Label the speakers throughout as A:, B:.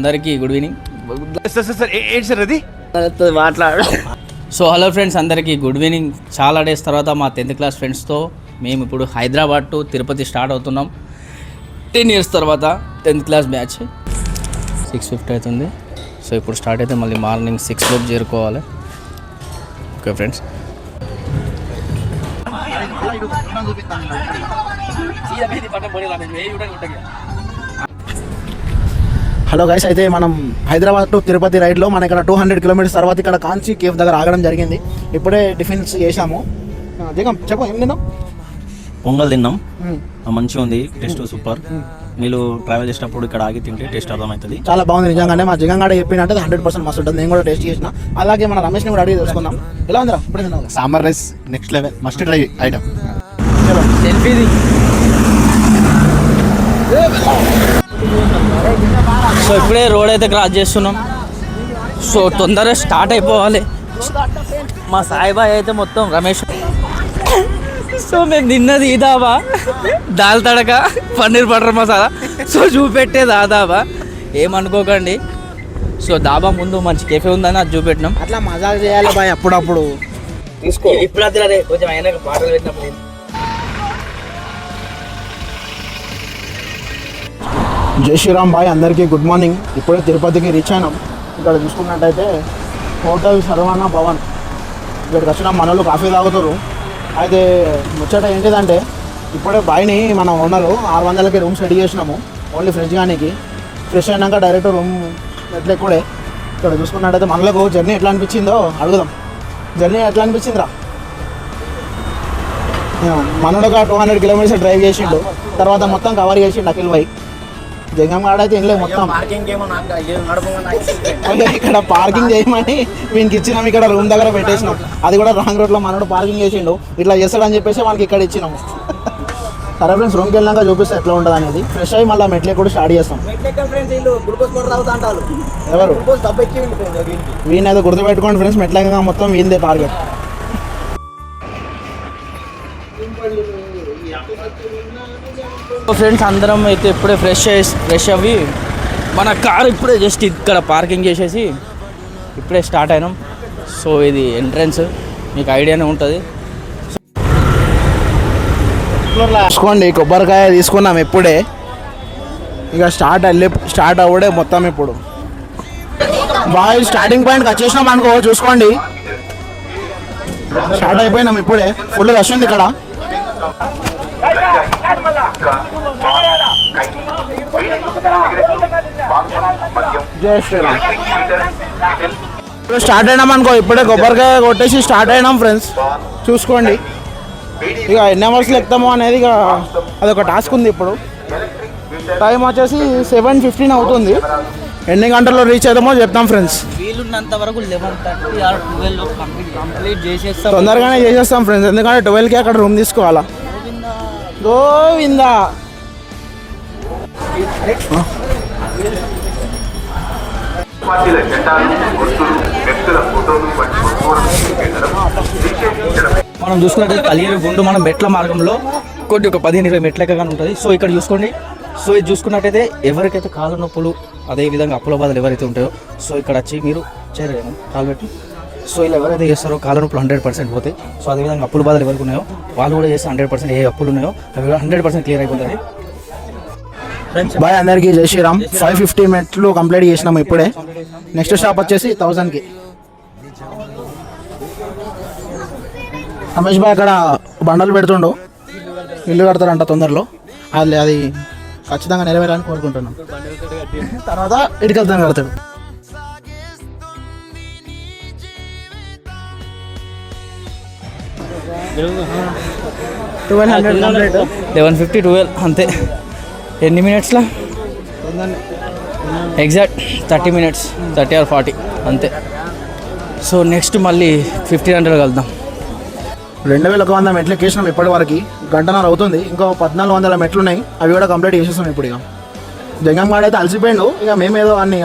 A: అందరికీ good evening.
B: మాట్లాడు.
A: So hello friends, అందరికీ గుడ్ ఈవినింగ్. చాలా డేస్ తర్వాత మా 10th క్లాస్ ఫ్రెండ్స్తో మేము ఇప్పుడు హైదరాబాద్ టు తిరుపతి స్టార్ట్ అవుతున్నాం. 10 years తర్వాత 10th క్లాస్ బ్యాచ్. 6:50 అవుతుంది. సో ఇప్పుడు స్టార్ట్ అయితే మళ్ళీ మార్నింగ్ 6 లోపు చేరుకోవాలి. Okay friends.
B: హలో గైస్, అయితే మనం హైదరాబాద్ టు తిరుపతి రైడ్లో మన ఇక్కడ 200 kilometers తర్వాత ఇక్కడ కాంచి కేఫ్ దగ్గర ఆగడం జరిగింది. ఇప్పుడే టిఫిన్స్ చేసాము. దిగం చెప్పు, ఏం తిన్నాం?
C: పొంగల్ తిన్నాం, మంచిగా ఉంది, టేస్ట్ సూపర్. మీరు ట్రావెల్ చేసినప్పుడు ఇక్కడ ఆగి తింటే టేస్ట్ అర్థమవుతుంది.
B: చాలా బాగుంది నిజంగానే. మా జగంగాడ చెప్పినట్టు 100% మస్తు ఉంటుంది. నేను కూడా టేస్ట్ చేసిన. అలాగే మన రమేష్ని కూడా అడిగి తెలుసుకుందాం. ఎలా ఉందిరా ఇప్పుడు తిన్నావు?
D: Sambar rice next level, must try item.
A: సెల్ఫీది. సో ఇప్పుడే రోడ్ అయితే క్రాస్ చేస్తున్నాం. సో తొందరగా స్టార్ట్ అయిపోవాలి. మా సాయిబాయ్ అయితే మొత్తం రమేష్. సో మేము తిన్నది ఈ దాబా, దాల్ తడక, పన్నీర్ బటర్ మసాలా. సో చూపెట్టే దాదాబా, ఏమనుకోకండి. సో దాబా ముందు మంచి కెఫే ఉందని అది చూపెట్టినాం.
B: అట్లా మజా చేయాలి బాయ్ అప్పుడప్పుడు.
A: తీసుకో ఇప్పుడు అది కొంచెం అయినా పాటలు పెట్టినప్పుడు.
B: జై శ్రీరామ్ బాయ్, అందరికీ గుడ్ మార్నింగ్. ఇప్పుడే తిరుపతికి రీచ్ అయినాం. ఇక్కడ చూసుకున్నట్టయితే హోటల్ సర్వానా భవన్. ఇక్కడికి వచ్చిన మనలు కాఫీ తాగుతారు. అయితే ముచ్చట ఏంటిదంటే, ఇప్పుడే బాయ్ని మన ఓనరు 600కి రూమ్ సెట్ చేసినాము. ఓన్లీ ఫ్రెష్ గానికి. ఫ్రెష్ అయినాక డైరెక్ట్ రూమ్ ఎట్లా ఎక్కువే. ఇక్కడ చూసుకున్నట్టయితే మనలకు జర్నీ ఎట్లా అనిపించిందో అడుగుదాం. జర్నీ ఎట్లా అనిపించిందిరా? మనోడు ఒక 200 kilometers డ్రైవ్ చేసిండు. తర్వాత మొత్తం కవర్ చేసిండు అఖిల్ భాయ్. జగం కాడ అయితే ఇంట్లో మొత్తం ఇక్కడ పార్కింగ్ చేయమని వీనికి ఇచ్చినాం. ఇక్కడ రూమ్ దగ్గర పెట్టేసినాం. అది కూడా రాంగ్ రోడ్లో మనోడు పార్కింగ్ చేసిండు. ఇట్లా చేస్తాడని చెప్పేసి మనకి ఇక్కడ ఇచ్చినాము. సరే ఫ్రెండ్స్, రూమ్కి వెళ్ళాక చూపిస్తే ఎట్లా ఉంటుంది అనేది. ఫ్రెష్ అయ్యి మళ్ళీ మెట్లే కూడా స్టార్ట్ చేస్తాం. ఎవరు వీని అయితే గుర్తుపెట్టుకోండి ఫ్రెండ్స్, మెట్లగా మొత్తం వీందే టార్గెట్.
A: ఫ్రెండ్స్ అందరం అయితే ఇప్పుడే ఫ్రెష్ అవ్వి మన కార్ ఇప్పుడే జస్ట్ ఇక్కడ పార్కింగ్ చేసేసి ఇప్పుడే స్టార్ట్ అయినాం. సో ఇది ఎంట్రన్స్, మీకు ఐడియానే ఉంటుంది.
B: చూసుకోండి, కొబ్బరికాయ తీసుకున్నాం ఇప్పుడే. ఇక స్టార్ట్ అవ్వడే మొత్తం. ఇప్పుడు బాయ్ స్టార్టింగ్ పాయింట్కి వచ్చేసినాం అనుకో. చూసుకోండి, స్టార్ట్ అయిపోయినాం ఇప్పుడే. ఫుల్ రష్ ఉంది ఇక్కడ. స్టార్ట్ అయినాం అనుకో. ఇప్పుడే కొబ్బరికాయ కొట్టేసి స్టార్ట్ అయినాం ఫ్రెండ్స్. చూసుకోండి, ఇక ఎన్ని అవర్స్లో ఎక్కుతామో అనేది ఇక అదొక టాస్క్ ఉంది. ఇప్పుడు టైం వచ్చేసి 7:15 అవుతుంది. ఎన్ని గంటల్లో రీచ్ అవుతామో చెప్తాం ఫ్రెండ్స్.
A: వీలున్నంత వరకు 11:30 or 12 కంప్లీట్ చేసేస్తాం.
B: తొందరగానే చేసేస్తాం ఫ్రెండ్స్, ఎందుకంటే 12కి అక్కడ రూమ్ తీసుకోవాలా. గోవిందా.
A: మనం చూసుకున్నట్టు కలియరు గుండు మనం మెట్ల మార్గంలో కొద్ది ఒక 15-20 మెట్ల ఎక్కగానే ఉంటుంది. సో ఇక్కడ చూసుకోండి. సో ఇది చూసుకున్నట్టయితే ఎవరికైతే కాళ్ళ నొప్పులు, అదేవిధంగా అప్పుల బాధలు ఎవరైతే ఉంటాయో, సో ఇక్కడ వచ్చి మీరు చేరలేము కాలు పెట్టి. సో ఇలా ఎవరైతే చేస్తారో కాళ్ళ నొప్పులు 100% పోతాయి. సో అదేవిధంగా అప్పుల బాధలు ఎవరికి ఉన్నాయో వాళ్ళు కూడా చేస్తే 100% ఏ అప్పులు ఉన్నాయో అవి 100% క్లియర్ అయిపోతుంది.
B: బాయ్ అందరికీ జై శ్రీరామ్. 550 మెట్లు కంప్లీట్ చేసినాము ఇప్పుడే. నెక్స్ట్ స్టాప్ వచ్చేసి 1000కి. రమేష్ బాయ్ అక్కడ బండలు పెడుతుండు, ఇల్లు కడతారంట తొందరలో. అది ఖచ్చితంగా నెరవేరాలని కోరుకుంటున్నాం. తర్వాత ఇటుకెళ్తాను కడతాడు.
A: 11:50 12 అంతే. ఎన్ని మినిట్స్లో? ఎగ్జాక్ట్ 30 minutes, 30 or 40 అంతే. సో నెక్స్ట్ మళ్ళీ 1500 కలుద్దాం.
B: 2100 మెట్లు ఎక్కేసినాం ఇప్పటి వరకు. గంటన్నర అవుతుంది. ఇంకో 1400 మెట్లు ఉన్నాయి, అవి కూడా కంప్లీట్ చేసేస్తాం ఇప్పుడు. ఇక జగం గాడు అయితే అలసిపోయిండు. ఇక మేమేదో అన్ని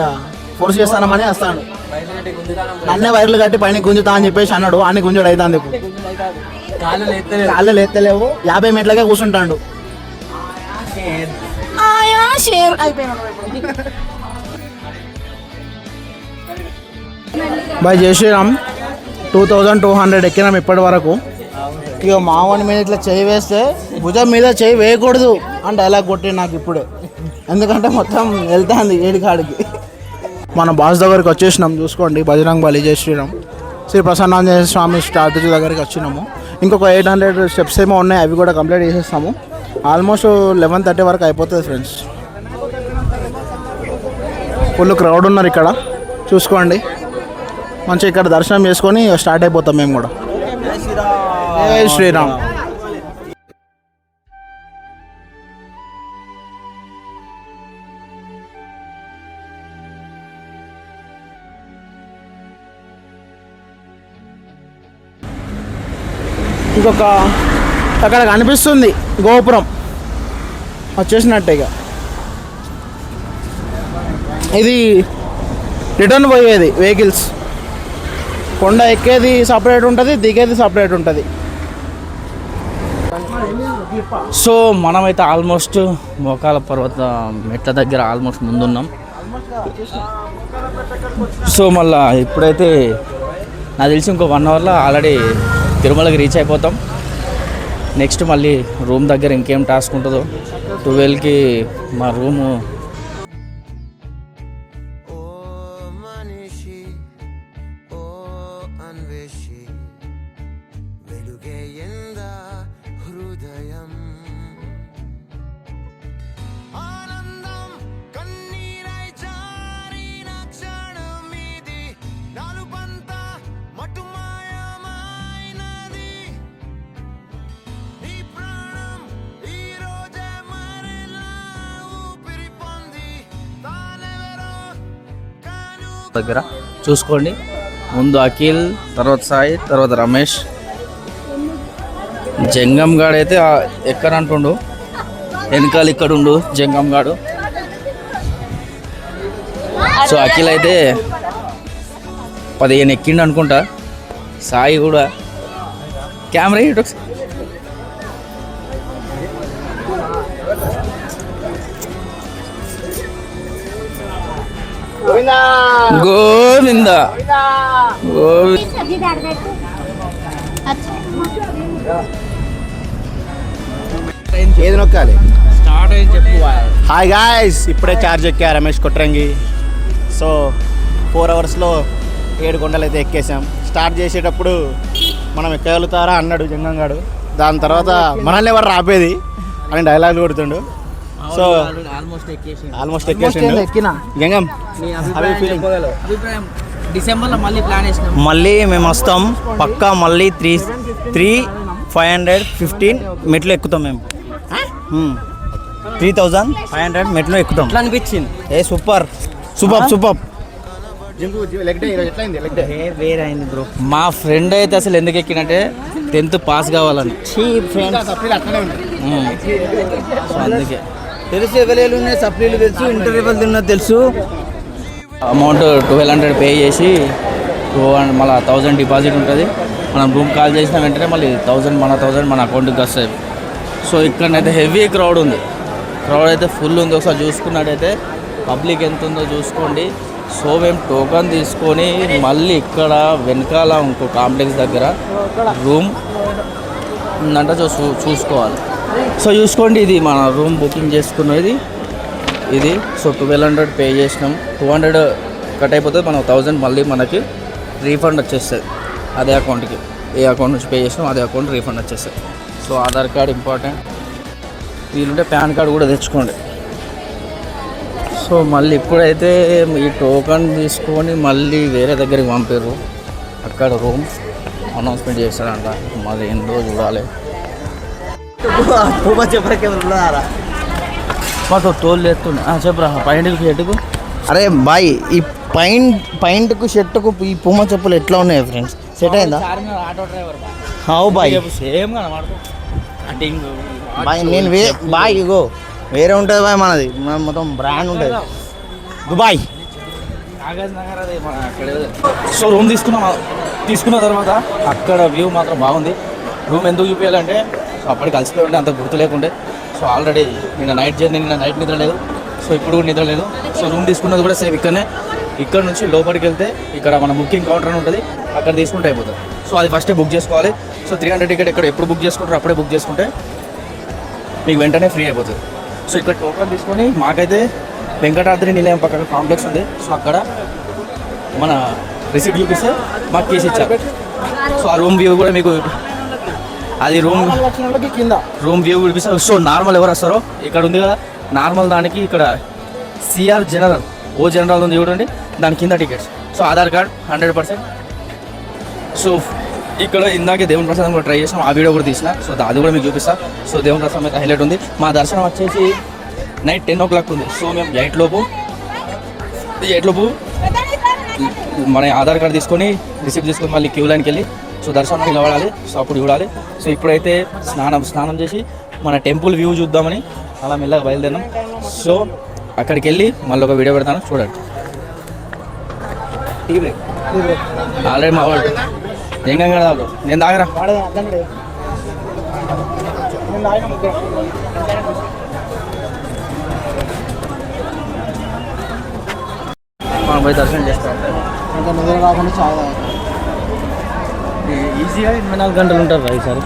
B: ఫోర్స్ చేస్తానమని వస్తాను. నన్నే వైర్లు కట్టి పైన గుంజుతా అని చెప్పేసి అన్నాడు. అన్ని గుంజుడు అవుతుంది. ఇప్పుడు కాళ్ళు లేత్తలేవు. 50 మెట్లకే కూర్చుంటాడు. బాయ్ జై శ్రీరామ్. 2200 ఎక్కినాం ఇప్పటి వరకు. ఇక మావని మీద ఇట్లా చేయి వేస్తే భుజం మీద చేయి వేయకూడదు అని డైలాగ్ కొట్టి నాకు ఇప్పుడే, ఎందుకంటే మొత్తం వెళ్తాంది ఏడికాడికి. మన బాస్ దగ్గరికి వచ్చేసినాం, చూసుకోండి. బజరంగ్ బలి జై శ్రీరామ్. శ్రీ ప్రసన్నాంజనేయ స్వామి స్టార్టేజ్ దగ్గరికి వచ్చినాము. ఇంకొక 800 స్టెప్స్ ఏమో ఉన్నాయి, అవి కూడా కంప్లీట్ చేసేస్తాము. ఆల్మోస్ట్ 11:30 వరకు అయిపోతుంది ఫ్రెండ్స్. ఫుల్ క్రౌడ్ ఉన్నారు ఇక్కడ, చూసుకోండి. మంచిగా ఇక్కడ దర్శనం చేసుకొని స్టార్ట్ అయిపోతాం మేము కూడా. జై శ్రీరామ్. ఇంకొక అక్కడ కనిపిస్తుంది గోపురం, వచ్చేసినట్టే. ఇక ఇది రిటర్న్ పోయేది వెహికల్స్. కొండ ఎక్కేది సపరేట్ ఉంటుంది, దిగేది సపరేట్ ఉంటుంది.
A: సో మనమైతే ఆల్మోస్ట్ మోకాల పర్వత మెట్ల దగ్గర ఆల్మోస్ట్ ముందున్నాం. సో మళ్ళీ ఇప్పుడైతే నాకు తెలిసి ఇంకో 1 అవర్లో ఆల్రెడీ తిరుమలకి రీచ్ అయిపోతాం. నెక్స్ట్ మళ్ళీ రూమ్ దగ్గర ఇంకేం టాస్క్ ఉంటుందో. 12కి మా రూము దగ్గర చూసుకోండి. ముందు అఖిల్, తర్వాత సాయి, తర్వాత రమేష్. జంగం గాడు అయితే ఎక్కడంటుండు, వెనకాల ఇక్కడ ఉండు జంగం గాడు. సో అఖిల్ అయితే 15 ఎక్కిండు అనుకుంటా. సాయి కూడా కెమెరా ఇటు గోవింద
B: ఏది నొక్కాలి?
A: స్టార్ట్ అయింది చెప్పు.
D: హాయ్ గాయ్స్, ఇప్పుడే చార్జ్ ఎక్కా రమేష్ కొట్రంగి. సో 4 అవర్స్లో 7 కొండలు అయితే ఎక్కేసాం. స్టార్ట్ చేసేటప్పుడు మనం ఎక్కగలుగుతారా అన్నాడు జంగంగాడు. దాని తర్వాత మనల్ని ఎవరు రాపేది అని డైలాగ్ కొడుతుండు. సో ఆల్మోస్ట్ ఎక్కేసిండు గంగం.
A: డిసెంబర్లో మళ్ళీ ప్లాన్ వేసినాం.
C: మళ్ళీ మేము వస్తాం పక్కా. మళ్ళీ 3,515 మెట్లు ఎక్కుతాం మేము. 3,500 మెట్లు ఎక్కుతాం.
A: ఎట్లా అనిపించింది?
C: ఏ సూపర్ సూపర్ సూపర్.
A: వేరే అయింది బ్రో. మా ఫ్రెండ్ అయితే అసలు ఎందుకు ఎక్కినంటే 10th పాస్ కావాలని.
C: సో అందుకే
A: తెలుసు ఎవరు ఉన్నాయి, సప్లీలు తెలుసు, ఇంటర్ ఎవరు తిన్నా తెలుసు. అమౌంట్ 1200 పే చేసి మళ్ళీ 1000 డిపాజిట్ ఉంటుంది. మనం రూమ్ కాల్ చేసిన వెంటనే మళ్ళీ 1000 మన అకౌంట్కి వస్తాయి. సో ఇక్కడనైతే హెవీ క్రౌడ్ ఉంది. క్రౌడ్ అయితే ఫుల్ ఉంది. ఒకసారి చూసుకున్నట్టయితే పబ్లిక్ ఎంత ఉందో చూసుకోండి. సో మేము టోకన్ తీసుకొని మళ్ళీ ఇక్కడ వెనకాల ఇంకో కాంప్లెక్స్ దగ్గర రూమ్ ఉందంట. చూసుకోవాలి. సో చూసుకోండి, ఇది మన రూమ్ బుకింగ్ చేసుకున్నది ఇది. సో 1200 పే చేసినాం. 200 కట్ అయిపోతుంది. మనం 1000 మళ్ళీ మనకి రీఫండ్ వచ్చేస్తుంది అదే అకౌంట్కి. ఏ అకౌంట్ నుంచి పే చేసినాం అదే అకౌంట్ రీఫండ్ వచ్చేస్తుంది. So Aadhaar card important. వీలుంటే పాన్ కార్డ్ కూడా తెచ్చుకోండి. సో మళ్ళీ ఇప్పుడైతే ఈ టోకన్ తీసుకొని మళ్ళీ వేరే దగ్గరికి పంపారు. అక్కడ రూమ్ అనౌన్స్మెంట్ చేస్తారంట. మళ్ళీ ఏందో చూడాలి. మాకు తోలు లేస్తుండే. చెప్పరా పైంట్కి షర్టుకు.
C: అరే బాయ్, ఈ పైంట్కు షర్టుకు ఈ పుమ్మ చెప్పులు ఎట్లా ఉన్నాయి ఫ్రెండ్స్? సెట్ అయిందా?
A: ఆటో డ్రైవర్
C: హావ్ బాయ్,
A: సేమ్
C: బాయ్ నేను బాయ్ ఇగో వేరే ఉంటుంది బాయ్, మనది మొత్తం బ్రాండ్ ఉంటుంది దుబాయ్.
A: సో రూమ్ తీసుకున్న తర్వాత అక్కడ వ్యూ మాత్రం బాగుంది. రూమ్ ఎందుకు చూపించాలంటే అప్పటికి కలిసిపోయి ఉంటే అంత గుర్తు లేకుండే. సో ఆల్రెడీ నిన్న నైట్ జర్నీ, నిన్న నైట్ నిద్ర లేదు. సో ఇప్పుడు కూడా నిద్ర లేదు. సో రూమ్ తీసుకున్నది కూడా సేమ్ ఇక్కడనే ఇక్కడ నుంచి లోపలికి వెళ్తే ఇక్కడ మన బుకింగ్ కౌంటర్ అని ఉంటుంది, అక్కడ తీసుకుంటే అయిపోతుంది. సో అది ఫస్టే బుక్ చేసుకోవాలి. సో 300 టికెట్ ఇక్కడ ఎప్పుడు బుక్ చేసుకుంటారో అప్పుడే బుక్ చేసుకుంటే మీకు వెంటనే ఫ్రీ అయిపోతుంది. సో ఇక్కడ టోకెన్ తీసుకొని మాకైతే వెంకటాద్రి నిలయం పక్కన కాంప్లెక్స్ ఉంది. సో అక్కడ మన రిసిప్ట్ చూపిస్తే మాకు కేసు ఇచ్చారు. సో ఆ రూమ్ వ్యూ కూడా మీకు అది రూమ్ వ్యూ చూపిస్తారు. సో నార్మల్ ఎవరు వస్తారో ఇక్కడ ఉంది కదా నార్మల్ దానికి ఇక్కడ సిఆర్ జనరల్ జనరల్ ఉంది చూడండి, దాని కింద tickets. So Aadhaar card 100%. So ఇక్కడ ఇందాకే దేవుని ప్రసాదం కూడా ట్రై చేసాం, ఆ వీడియో కూడా తీసిన. సో అది కూడా మీకు చూపిస్తా. సో దేవుని ప్రసాదం అయితే హైలైట్ ఉంది. మా దర్శనం వచ్చేసి నైట్ 10 o'clock ఉంది. సో మేము 8 లోపు మన ఆధార్ కార్డ్ తీసుకొని రిసిప్ట్ తీసుకొని మళ్ళీ క్యూ లైన్కి వెళ్ళి సో దర్శనం నిలబడాలి. సో అప్పుడు చూడాలి. సో ఇప్పుడైతే స్నానం చేసి మన టెంపుల్ వ్యూ చూద్దామని అలా మెల్లగా బయలుదేరాం. సో అక్కడికి వెళ్ళి మళ్ళీ ఒక వీడియో పెడతాను చూడండి. టీ బ్రేక్ ఆల్రెడీ మా వాళ్ళు ఏం తాగు నేను తాగరా మనం పోయి దర్శనం చేస్తాం.
B: కాకుండా చాలా
A: ఈజీగా 24 గంటలు ఉంటారు ఈసారి.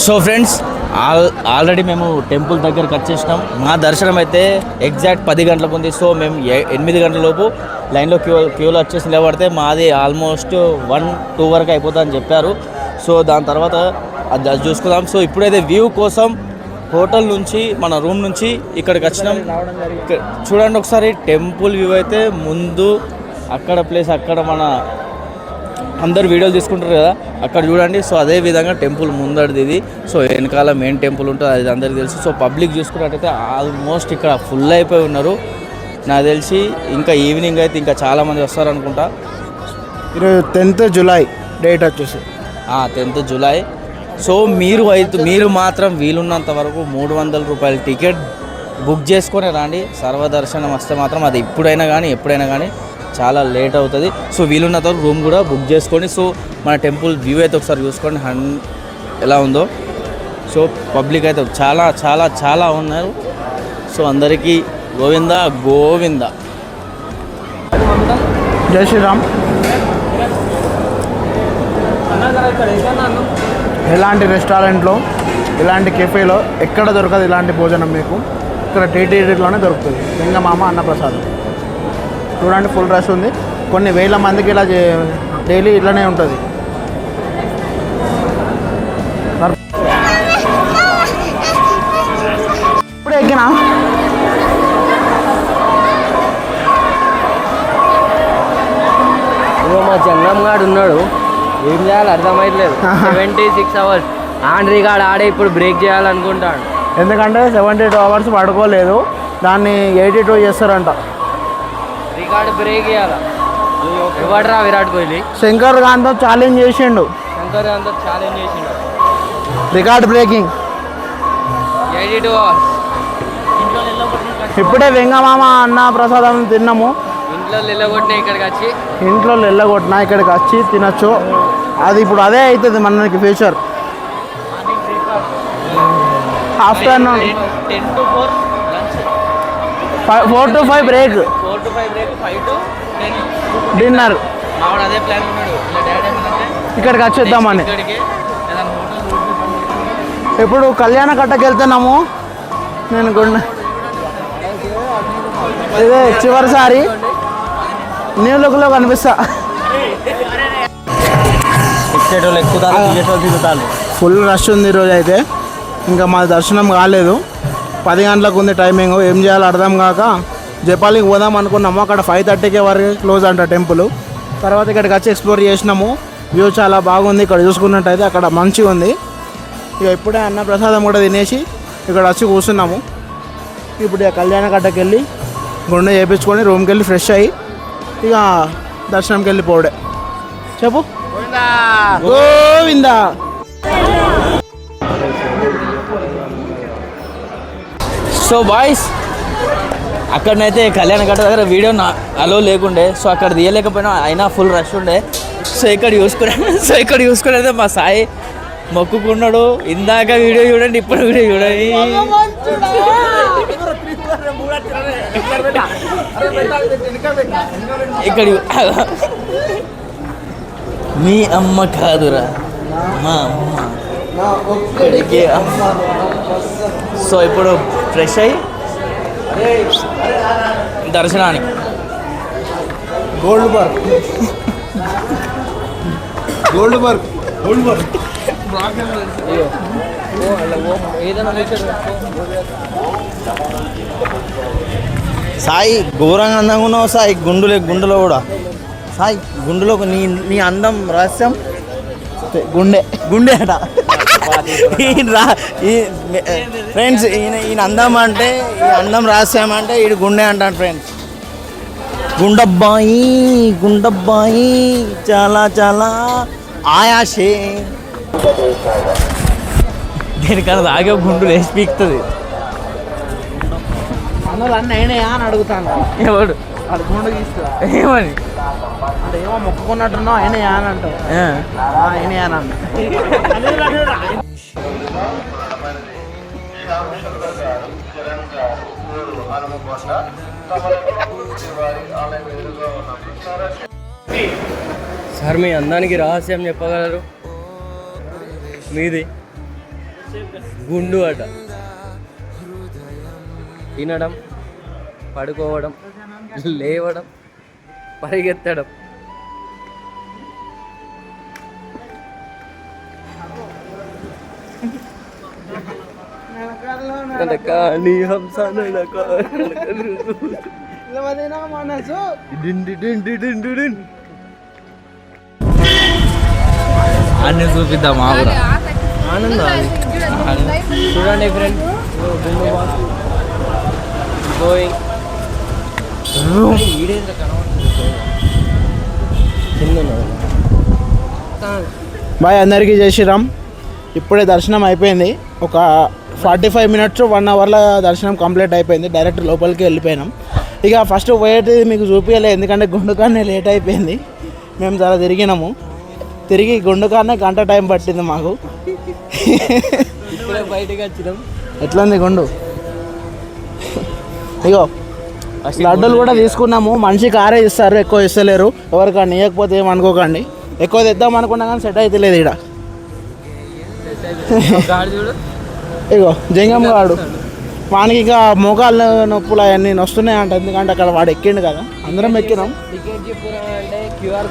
A: సో ఫ్రెండ్స్ ఆల్రెడీ మేము టెంపుల్ దగ్గరకు వచ్చేసినాం. మా దర్శనం అయితే ఎగ్జాక్ట్ 10 గంటలకు ఉంది. సో మేము 8 గంటల లోపు లైన్లో క్యూలో వచ్చేసి నిలబడితే మాది ఆల్మోస్ట్ 1-2 వరకు అయిపోతుందని చెప్పారు. సో దాని తర్వాత అది చూసుకుందాం. సో ఇప్పుడైతే వ్యూ కోసం హోటల్ నుంచి మన రూమ్ నుంచి ఇక్కడికి వచ్చినాం. చూడండి ఒకసారి టెంపుల్ వ్యూ అయితే ముందు అక్కడ ప్లేస్ అక్కడ మన అందరు వీడియోలు తీసుకుంటారు కదా అక్కడ చూడండి. సో అదే విధంగా టెంపుల్ ముందడిది ఇది. సో వెనకాల మెయిన్ టెంపుల్ ఉంటుంది, అది అందరికీ తెలుసు. సో పబ్లిక్ చూసుకున్నట్టయితే ఆల్మోస్ట్ ఇక్కడ ఫుల్ అయిపోయి ఉన్నారు. నాకు తెలిసి ఇంకా ఈవినింగ్ అయితే ఇంకా చాలామంది వస్తారనుకుంటా.
B: ఈరోజు 10th జూలై డేట్ వచ్చేసి
A: 10th జూలై. సో మీరు మాత్రం వీలున్నంత వరకు 300 రూపాయల టికెట్ బుక్ చేసుకొని రండి. సర్వదర్శనం వస్తే మాత్రం అది ఇప్పుడైనా కానీ ఎప్పుడైనా కానీ చాలా లేట్ అవుతుంది. సో వీలున్నంత వరకు రూమ్ కూడా బుక్ చేసుకోండి. సో మన టెంపుల్ వ్యూ అయితే ఒకసారి చూసుకోండి ఎలా ఉందో. సో పబ్లిక్ అయితే చాలా చాలా చాలా ఉన్నారు. సో అందరికీ గోవింద గోవింద.
B: జై శ్రీరామ్. ఎలాంటి రెస్టారెంట్లో ఇలాంటి కెఫేలో ఎక్కడ దొరకదు ఇలాంటి భోజనం మీకు. ఇక్కడ టీటీడీలోనే దొరుకుతుంది. వెంగమామ అన్నప్రసాదం. చూడండి ఫుల్ రష్ ఉంది. కొన్ని వేల మందికి ఇలా డైలీ ఇట్లానే ఉంటుంది. ఇప్పుడు ఎక్కినా
E: మా జంగం గాడు ఉన్నాడు, ఏం చేయాలి అర్థమైతలేదు. 76 hours ఆండ్రీ గాడు ఆడే ఇప్పుడు బ్రేక్ చేయాలనుకుంటాడు.
B: ఎందుకంటే 72 hours పడుకోలేదు, దాన్ని 82 చేస్తారంట.
E: రికార్డ్ బ్రేక్ చేయాలా? ఇవ్వడరా విరాట్ కోహ్లీ.
B: శంకర్ ఖాన్తో ఛాలెంజ్ చేసిండు.
E: శంకర్ అంతా ఛాలెంజ్ చేసిండు.
B: Record breaking.
E: 82 hours.
B: ఇప్పుడే వెంగమామ అన్న ప్రసాదం తిన్నాము.
E: ఇంట్లో వెళ్ళగొట్టినా
B: ఇక్కడికి వచ్చి తినచ్చు. అది ఇప్పుడు అదే అవుతుంది మనకి future. Afternoon
E: 10 to 4 lunch,
B: 4 to 5 break,
E: 4 to 5 break, 5 to 10
B: dinner.
E: మావాడు అదే ప్లాన్ ఉన్నాడు. ఇలా డాడీ ఏమంటే
B: ఇక్కడికి వచ్చేద్దామని.
E: ఇక్కడికి ఏదైనా హోటల్
B: ఇప్పుడు కళ్యాణ కట్టకి వెళ్తున్నాము. నేను ఇదే చివరిసారి న్యూ లుక్లో కనిపిస్తా. ఫుల్ రష్ ఉంది ఈరోజు అయితే. ఇంకా మా దర్శనం కాలేదు. 10 గంటలకు ఉంది టైమింగ్. ఏం చేయాలో అర్థం కాక జపాలికి పోదాం అనుకున్నాము. అక్కడ 5:30కి వరకు క్లోజ్ అంట టెంపుల్. తర్వాత ఇక్కడికి వచ్చి ఎక్స్ప్లోర్ చేసినాము. వ్యూ చాలా బాగుంది. ఇక్కడ చూసుకున్నట్టయితే అక్కడ మంచిగా ఉంది. ఇక ఇప్పుడే అన్న ప్రసాదం కూడా తినేసి ఇక్కడ వచ్చి కూర్చున్నాము. ఇప్పుడు ఇక కళ్యాణ కట్టకి వెళ్ళి గుండె చేయించుకొని రూమ్కి వెళ్ళి ఫ్రెష్ అయ్యి ఇక దర్శనంకి వెళ్ళిపోవడే. చెప్పు గోవిందా.
A: సో బాయ్స్ అక్కడనైతే కళ్యాణ గట్ట దగ్గర వీడియో అలో లేకుండే, సో అక్కడ తీయలేకపోయినా అయినా ఫుల్ రష్ ఉండే. సో ఇక్కడ చూసుకుని అయితే మా సాయి మొక్కుకున్నాడు. ఇందాక వీడియో చూడండి, ఇప్పుడు వీడియో చూడండి. ఇక్కడ మీ అమ్మ కాదురా మా అమ్మ. సో ఇప్పుడు ఫ్రెష్ అయ్యి దర్శనానికి
B: గోల్డ్ బర్గ్
C: సాయి ఘోరంగా అందంగా ఉన్నావు సాయి. గుండులో కూడా సాయి గుండులో నీ అందం రహస్యం గుండె అట. ఫ్రెండ్స్ ఈయన అందం అంటే ఈ అందం రహస్యం అంటే ఈడు గుండె అంటాడు ఫ్రెండ్స్. గుండబ్బాయి చాలా చాలా ఆయాషే.
A: దీనికన్నా ఆగే గుండు వేసి పీకుతుంది.
B: అన్నీ అయినాయా అని అడుగుతాను.
A: ఎవడు
B: అది గుండు తీస్తా
A: ఏమని
B: అంటే ఏమో మొక్కుకున్నట్టున్నావు అయినాయా అని అంటావు. అయినాయా అని అంట.
E: సార్ మీ అందానికి రహస్యం చెప్పగలరు? మీది గుండు అట. తినడం, పడుకోవడం, లేవడం, పరిగెత్తడం. నడకాని హంస
A: అన్నీ చూపిద్దాం ఆవురా.
E: చూడండి ఫ్రెండ్, గోయింగ్
B: బాయ్ అందరికీ జై శ్రీరామ్. ఇప్పుడే దర్శనం అయిపోయింది. ఒక 45 minutes 1 hourలో దర్శనం కంప్లీట్ అయిపోయింది. డైరెక్ట్ లోపలికి వెళ్ళిపోయినాం. ఇక ఫస్ట్ పోయేది మీకు చూపించలేదు, ఎందుకంటే గుండుకానే లేట్ అయిపోయింది. మేము చాలా తిరిగి గుండుకానే గంట టైం పట్టింది మాకు.
E: బయటకు వచ్చినాం.
B: ఎట్లుంది గుండు? ఇగో లడ్డూలు కూడా తీసుకున్నాము. మనిషికి 6 ఇస్తారు, ఎక్కువ ఇస్తలేరు. ఎవరికన్నా ఇవ్వకపోతే ఏమనుకోకండి. ఎక్కువ తెద్దాం అనుకున్నా కానీ సెట్ అయితే లేదు ఇక్కడ. ఇగో జంగం గాడు వానికి ఇంకా మోకాళ్ళ నొప్పులు అవన్నీ వస్తున్నాయి అంట. ఎందుకంటే అక్కడ వాడు ఎక్కిండు కదా, అందరం ఎక్కినాం.
E: క్యూఆర్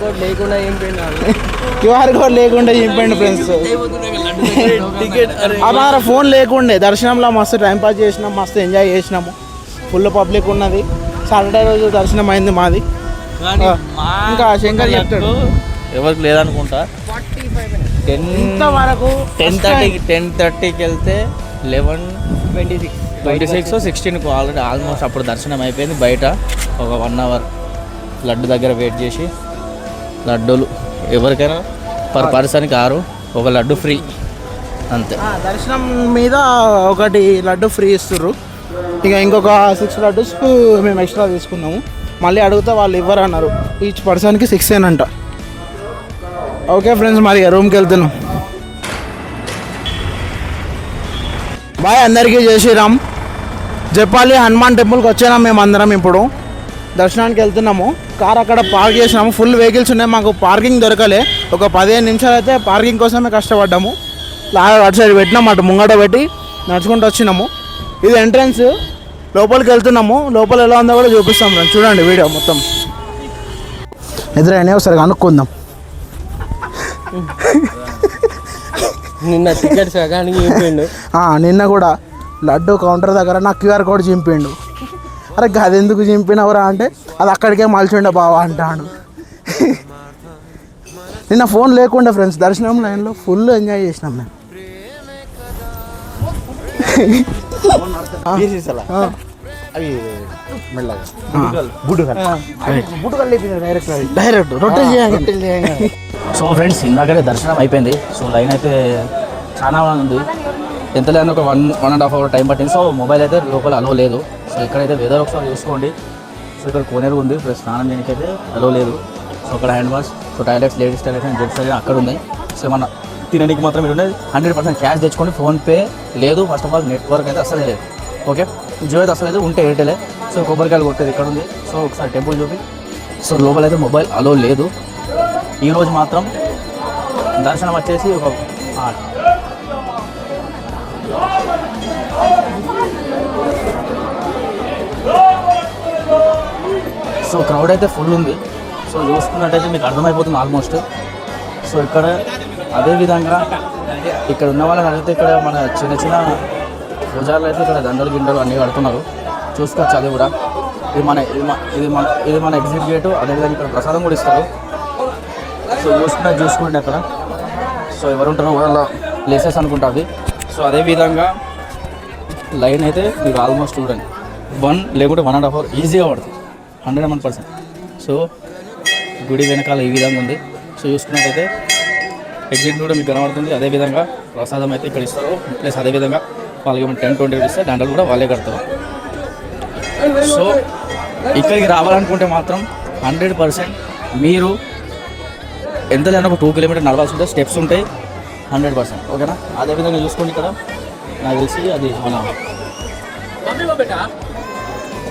E: కోడ్ లేకుండా
B: చింపండి ఫ్రెండ్స్. అలా ఫోన్ లేకుండే దర్శనంలో మస్తు టైంపాస్ చేసినాం, మస్తు ఎంజాయ్ చేసినాము. ఫుల్ పబ్లిక్ ఉన్నది. సాటర్డే రోజు దర్శనం అయింది మాది. ఇంకా శంకర్ చెప్తాడు
A: ఎవరికి లేదనుకుంటా. 10:30కి వెళ్తే 11:26 16కు ఆల్మోస్ట్ అప్పుడు దర్శనం అయిపోయింది. బయట ఒక 1 hour లడ్డు దగ్గర వెయిట్ చేసి లడ్డూలు ఎవరికైనా పర్ పర్సన్కి 6 ఒక లడ్డు ఫ్రీ అంతే.
B: దర్శనం మీద ఒకటి లడ్డు ఫ్రీ ఇస్తుర్రు. ఇక ఇంకొక 6 లడ్డూస్ మేము ఎక్స్ట్రా తీసుకున్నాము. మళ్ళీ అడిగితే వాళ్ళు ఇవ్వరు అన్నారు. ఈచ్ పర్సన్కి 6 అంట. ఓకే ఫ్రెండ్స్, మరి రూమ్కి వెళ్తున్నాం. బాయ్ అందరికీ జై శ్రీరామ్. జపాలి హనుమాన్ టెంపుల్కి వచ్చాము మేము అందరం. ఇప్పుడు దర్శనానికి వెళ్తున్నాము. కార్ అక్కడ పార్క్ చేసినాము. ఫుల్ వెహికల్స్ ఉన్నాయి, మాకు పార్కింగ్ దొరకలే. ఒక 15 నిమిషాలు అయితే పార్కింగ్ కోసమే కష్టపడ్డాము. అటు సైడ్ పెట్టినాము, అటు ముంగట పెట్టి నడుచుకుంటూ వచ్చినాము. ఇది ఎంట్రన్స్. లోపలికి వెళ్తున్నాము. లోపల ఎలా ఉందో కూడా చూపిస్తాం ఫ్రెండ్స్. చూడండి వీడియో మొత్తం. ఎదురైనా ఒకసారి కనుక్కుందాం.
E: నిన్న టికెట్ సగానికి చింపిండు.
B: నిన్న కూడా లడ్డు కౌంటర్ దగ్గర నా క్యూఆర్ కోడ్ చింపిండు. అరే అది ఎందుకు చింపినవరా అంటే అది అక్కడికే మలిచిండే బావా అంటాడు. నిన్న ఫోన్ లేకుండా ఫ్రెండ్స్ దర్శనం లైన్లో ఫుల్ ఎంజాయ్ చేసినాం మేము. అవి మెల్లగా బుడ్డుగల్ డైరెక్ట్ రొట్టెలు చేయాలి.
A: సో ఫ్రెండ్స్ ఇందాకనే దర్శనం అయిపోయింది. సో లైన్ అయితే చాలా ఉంది, ఎంత లేని ఒక 1.5 hour టైం పట్టింది. సో మొబైల్ అయితే లోపల అలో లేదు. సో ఇక్కడైతే వెదర్ ఒకసారి చూసుకోండి. సో ఇక్కడ కోనేరు ఉంది, ప్లస్ స్నానం చేయడానికి అయితే అలో లేదు. సో అక్కడ hand wash, so toilets, ladies toilets and gents toilet అక్కడ ఉన్నాయి. సో మన తినడానికి మాత్రం మీరు ఉన్నది 100% క్యాష్ తెచ్చుకోండి. ఫోన్పే లేదు. ఫస్ట్ ఆఫ్ ఆల్ నెట్వర్క్ అయితే అసలు లేదు. ఓకే, జియో అయితే అసలు లేదు, ఉంటే ఎయిర్టెలే. సో కొబ్బరికాయలు కొట్టేది ఇక్కడ ఉంది. సో ఒకసారి టెంపుల్ చూపి. సో లోపల అయితే మొబైల్ అలో లేదు. ఈరోజు మాత్రం దర్శనం వచ్చేసి ఒక సో క్రౌడ్ అయితే ఫుల్ ఉంది. సో చూసుకున్నట్టయితే మీకు అర్థమైపోతుంది ఆల్మోస్ట్. సో ఇక్కడ అదేవిధంగా ఇక్కడ ఉన్న వాళ్ళని అడిగితే ఇక్కడ మన చిన్న చిన్న పూజారులు అయితే ఇక్కడ దండలు గిండలు అన్నీ కడుతున్నారు. చూసుకోవచ్చు అది కూడా. ఇది మన ఎగ్జిట్ గేటు. అదేవిధంగా ఇక్కడ ప్రసాదం కూడా ఇస్తారు. సో చూసుకుంటే అక్కడ సో ఎవరు ఉంటారో వాళ్ళ ప్లేసెస్ అనుకుంటా అవి. సో అదేవిధంగా లైన్ అయితే మీకు ఆల్మోస్ట్ చూడండి 1 లేకుంటే 1.5 hour ఈజీగా పడుతుంది, 101%. సో గుడి వెనకాల ఈ విధంగా ఉంది. సో చూసుకున్నట్టయితే ఎగ్జిట్ కూడా మీకు కనబడుతుంది. అదేవిధంగా ప్రసాదం అయితే ఇక్కడ ఇస్తారు. ప్లస్ అదేవిధంగా వాళ్ళకి 10-20 రూపీస్ ఇస్తే దండలు కూడా వాళ్ళే కడతారు. సో ఇక్కడికి రావాలనుకుంటే మాత్రం 100% మీరు ఎంత లేని ఒక 2 kilometers నడవాల్సి ఉంటే స్టెప్స్ ఉంటాయి 100%. ఓకేనా? అదేవిధంగా చూసుకోండి ఇక్కడ నాకు తెలిసి అది మన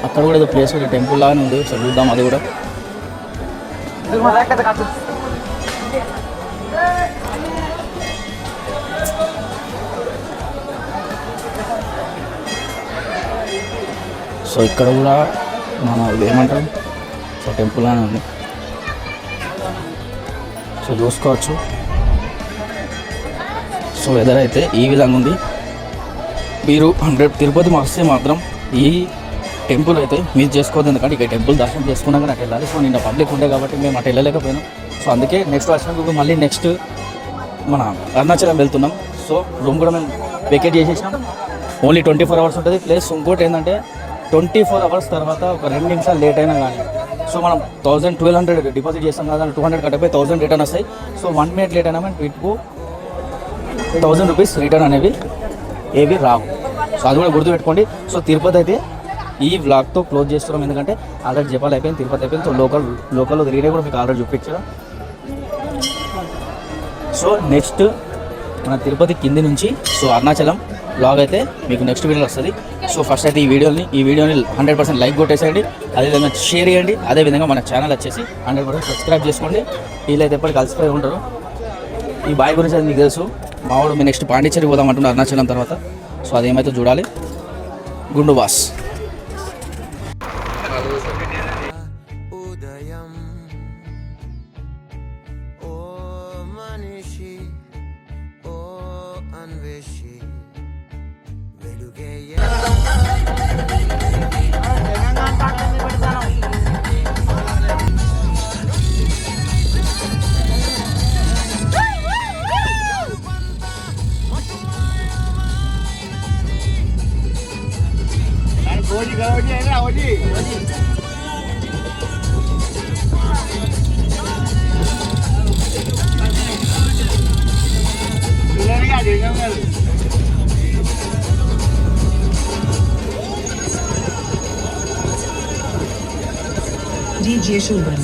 A: అక్కడ కూడా ఏదో ప్లేస్ ఉంది, టెంపుల్ లాగానే ఉంది. సో చూద్దాం అది కూడా. సో ఇక్కడ కూడా మన ఏమంటారు సో టెంపుల్ లాగానే ఉంది. సో చూసుకోవచ్చు. సో వెదర్ అయితే ఈ విధంగా ఉంది. మీరు తిరుపతి వస్తే మాత్రం ఈ టెంపుల్ అయితే మిస్ చేసుకోవద్దు. ఎందుకంటే ఇక్కడ టెంపుల్ దర్శనం చేసుకున్నాక నాకు వెళ్ళాలి. సో నిన్న పబ్లిక్ ఉండే కాబట్టి మేము అటు వెళ్ళలేకపోయినాం. సో అందుకే నెక్స్ట్ వచ్చినప్పుడు మళ్ళీ నెక్స్ట్ మన అరుణాచలం వెళ్తున్నాం. సో రూమ్ కూడా మేము వెకేట్ చేసేసినాం. ఓన్లీ 24 hours ఉంటుంది. ప్లస్ ఇంకోటి ఏంటంటే 24 hours తర్వాత ఒక 2 నిమిషాలు లేట్ అయినా కానీ సో మనం 1200 డిపాజిట్ చేస్తాం కదా, 200 కట్టపోయి 1000 రిటర్న్ వస్తాయి. సో 1 minute లేట్ అయినా కానీ వీటికు 1000 రూపీస్ రిటర్న్ అనేవి ఏవి రావు. సో అది కూడా గుర్తుపెట్టుకోండి. సో తిరుపతి అయితే ఈ వ్లాగ్తో క్లోజ్ చేస్తున్నాం. ఎందుకంటే ఆల్రెడీ జపాలు అయిపోయింది, తిరుపతి అయిపోయింది. సో లోకల్లో తిరిగినా కూడా మీకు ఆల్రెడీ చూపించారు. సో నెక్స్ట్ మన తిరుపతి కింది నుంచి సో అరుణాచలం బ్లాగ్ అయితే మీకు నెక్స్ట్ వీడియోలో వస్తుంది. సో ఫస్ట్ అయితే ఈ వీడియోని 100% లైక్ కొట్టేసేయండి. అదేవిధంగా షేర్ చేయండి. అదేవిధంగా మన ఛానల్ వచ్చేసి 100% సబ్స్క్రైబ్ చేసుకోండి. వీళ్ళైతే ఎప్పటికీ కలిసిపోయి ఉంటారు. ఈ బాయ్ గురించి అది మీకు తెలుసు. మావాడు మీ నెక్స్ట్ పాండిచ్చేరి పోదాం అంటున్నారు అరుణాచలం తర్వాత. సో అదేమైతే చూడాలి. గుండు బాస్.
F: DJ Shubham.